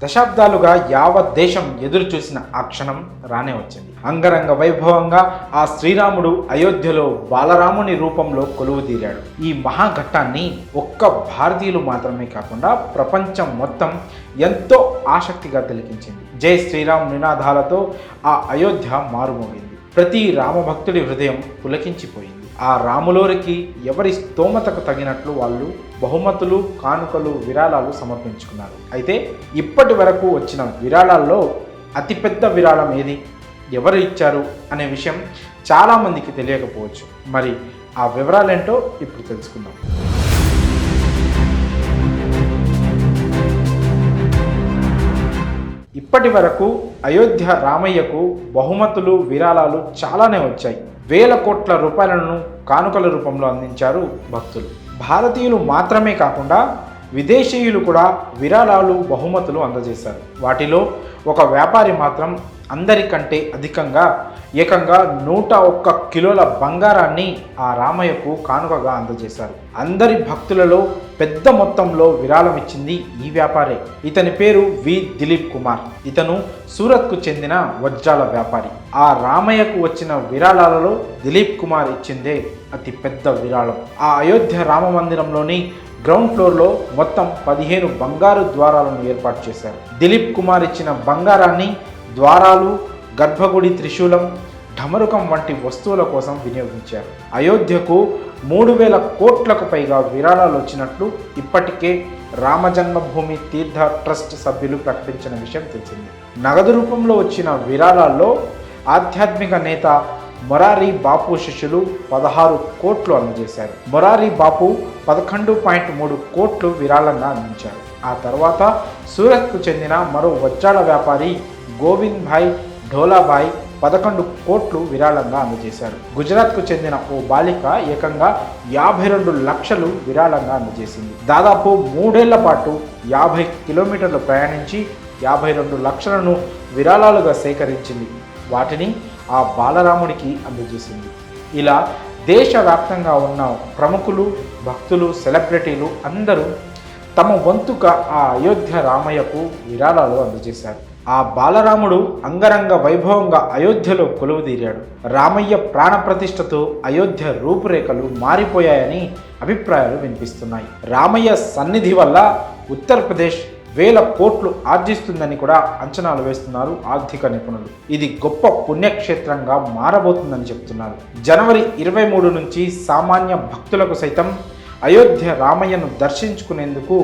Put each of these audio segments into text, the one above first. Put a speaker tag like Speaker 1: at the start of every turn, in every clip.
Speaker 1: దశాబ్దాలుగా యావత్ దేశం ఎదురు చూసిన ఆ క్షణం రానే వచ్చింది. అంగరంగ వైభవంగా ఆ శ్రీరాముడు అయోధ్యలో బాలరాముని రూపంలో కొలువుదీరాడు. ఈ మహాఘట్టాన్ని ఒక్క భారతీయులు మాత్రమే కాకుండా ప్రపంచం మొత్తం ఎంతో ఆసక్తిగా తిలకించింది. జై శ్రీరామ్ నినాదాలతో ఆ అయోధ్య మారుమోగింది. ప్రతి రామభక్తుడి హృదయం పులకించిపోయింది. ఆ రాములోరికి ఎవరి స్తోమతకు తగినట్లు వాళ్ళు బహుమతులు, కానుకలు, విరాళాలు సమర్పించుకున్నారు. అయితే ఇప్పటి వరకు వచ్చిన విరాళాల్లో అతిపెద్ద విరాళం ఏది, ఎవరు ఇచ్చారు అనే విషయం చాలామందికి తెలియకపోవచ్చు. మరి ఆ వివరాలేంటో ఇప్పుడు తెలుసుకుందాం. ఇప్పటి వరకు అయోధ్య రామయ్యకు బహుమతులు, విరాళాలు చాలానే వచ్చాయి. వేల కోట్ల రూపాయలను కానుకల రూపంలో అందించారు భక్తులు. భారతీయులు మాత్రమే కాకుండా విదేశీయులు కూడా విరాళాలు, బహుమతులు అందజేశారు. వాటిలో ఒక వ్యాపారి మాత్రం అందరికంటే అధికంగా ఏకంగా 101 కిలోల బంగారాన్ని ఆ రామయ్యకు కానుకగా అందజేశారు. అందరి భక్తులలో పెద్ద మొత్తంలో విరాళం ఇచ్చింది ఈ వ్యాపారే. ఇతని పేరు వి దిలీప్ కుమార్. ఇతను సూరత్కు చెందిన వజ్రాల వ్యాపారి. ఆ రామయ్యకు వచ్చిన విరాళాలలో దిలీప్ కుమార్ ఇచ్చిందే అతి పెద్ద విరాళం. ఆ అయోధ్య రామ మందిరంలోని గ్రౌండ్ ఫ్లోర్లో మొత్తం 15 బంగారు ద్వారాలను ఏర్పాటు చేశారు. దిలీప్ కుమార్ ఇచ్చిన బంగారాన్ని ద్వారాలు, గర్భగుడి త్రిశూలం, ఢమరుకం వంటి వస్తువుల కోసం వినియోగించారు. అయోధ్యకు 3000 కోట్లకు పైగా విరాళాలు వచ్చినట్లు ఇప్పటికే రామజన్మభూమి తీర్థ ట్రస్ట్ సభ్యులు ప్రకటించిన విషయం తెలిసింది. నగదు రూపంలో వచ్చిన విరాళాల్లో ఆధ్యాత్మిక నేత మొరారి బాపు శిష్యులు 16 కోట్లు అందజేశారు. మొరారి బాపు 11.3 కోట్లు విరాళంగా అందించారు. ఆ తర్వాత సూరత్కు చెందిన మరో వజ్రాల వ్యాపారి గోవింద్ భాయ్ ఢోలాభాయ్ 11 కోట్లు విరాళంగా అందజేశారు. గుజరాత్కు చెందిన ఓ బాలిక ఏకంగా 52 లక్షలు విరాళంగా అందజేసింది. దాదాపు 3 ఏళ్ల పాటు 50 కిలోమీటర్లు ప్రయాణించి 52 లక్షలను విరాళాలుగా సేకరించింది. వాటిని ఆ బాలరాముడికి అందజేసింది. ఇలా దేశవ్యాప్తంగా ఉన్న ప్రముఖులు, భక్తులు, సెలబ్రిటీలు అందరూ తమ వంతుగా ఆ అయోధ్య రామయ్యకు విరాళాలు అందజేశారు. ఆ బాలరాముడు అంగరంగ వైభవంగా అయోధ్యలో కొలువుదీరాడు. రామయ్య ప్రాణప్రతిష్ఠతో అయోధ్య రూపురేఖలు మారిపోయాయని అభిప్రాయాలు వినిపిస్తున్నాయి. రామయ్య సన్నిధి వల్ల ఉత్తరప్రదేశ్ వేల కోట్లు ఆర్జిస్తుందని కూడా అంచనాలు వేస్తున్నారు ఆర్థిక నిపుణులు. ఇది గొప్ప పుణ్యక్షేత్రంగా మారబోతుందని చెప్తున్నారు. జనవరి 23 నుంచి సామాన్య భక్తులకు సైతం అయోధ్య రామయ్యను దర్శించుకునేందుకు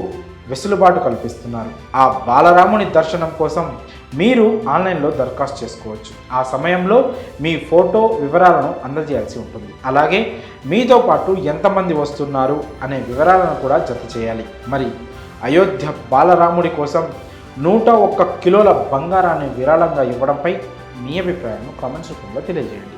Speaker 1: వెసులుబాటు కల్పిస్తున్నారు. ఆ బాలరాముని దర్శనం కోసం మీరు ఆన్లైన్లో దరఖాస్తు చేసుకోవచ్చు. ఆ సమయంలో మీ ఫోటో వివరాలను అందజేయాల్సి ఉంటుంది. అలాగే మీతో పాటు ఎంతమంది వస్తున్నారు అనే వివరాలను కూడా జత చేయాలి. మరి అయోధ్య బాలరాముడి కోసం 101 కిలోల బంగారాన్ని విరాళంగా ఇవ్వడంపై మీ అభిప్రాయాన్ని కామెంట్స్ రూపంలో తెలియజేయండి.